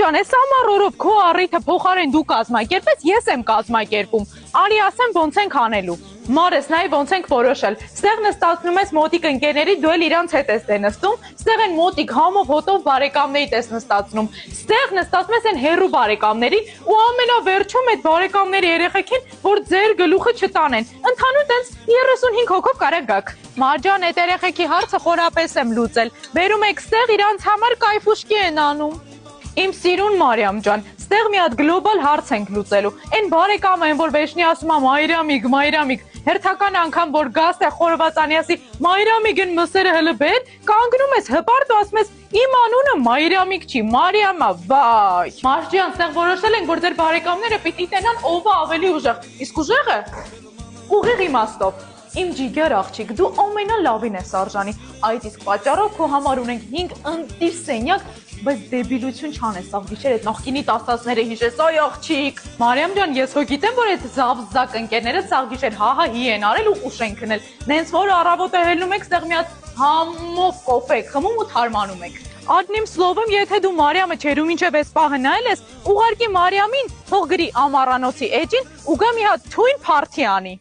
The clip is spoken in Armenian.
ջան, այս ամառորով քո առիթը փոխարեն դու կազմակերպես, ես եմ կազմակերպում։ Արի ասեմ ոնց ենք անելու։ Մարես, նայ ոնց ենք որոշել։ Ստեղ նստացնում ես մոտիկ ընկերների, դու էլ իրանց հետ ես նստում, ստեղ են մոտիկ համով հոտով բարեկամներիդ ես նստացնում։ Ստեղ նստացում ես են հերու բարեկամներին ու ամենավերջում այդ բարեկամների երեխեքին, որ ձեր գլուխը չտանեն։ Ընդհանուր տենց 35 հոգով կարա գաք։ Մարջան, այդ երեխեքի հարցը խորապես եմ լուծել։ Բերում եք ստեղ իրանց համար կայֆուշկի են անում։ Իմ սիրուն Մարիամ ջան, ստեղ մի հատ գլոբալ հարց ենք լուծելու։ Այն բարեկամը են, որ վերջնի ասում է Մայրամիկ, հերթական անգամ որ գաստ է խորվածանի ասի Մայրամիկն մսերը հլը բեր, կանգնում ես հպարտ ու ասում ես իմ անունը Մայրամիկ չի, Մարիամա, վայ։ Մարջան, ստեղ որոշել ենք, որ ձեր բարեկամները պիտի տենան ով է ավելի ուժեղ։ Իսկ ուժեղը ուղիղ իմաստով։ Իմ ջիգեր աղջիկ, դու ամենալավին ես արժանի, այդ իսկ պատճառով քո համար ունենք 5 ընտիր սենյակ, բայց դեբիլություն չանես, սաղ գիշեր այդ նախկինի տասածները հիշես, այ աղջիկ։ Մարիամ ջան, ես հո գիտեմ, որ այդ զավզակ ընկերները սաղ գիշեր հի են արել ու ուշ են քնել, նենց որ առավոտը հելնում եք, ստեղ մի հատ համով կոֆե եք խմում ու թարմանում եք։ Одним словом, եթե դու Մարիամը չեր ու մինչև այս պահը նայել ես, ուղարկի Մարիամին թող գրի ամառանոցի էջին ու գա մի հատ թույն փարթի անի։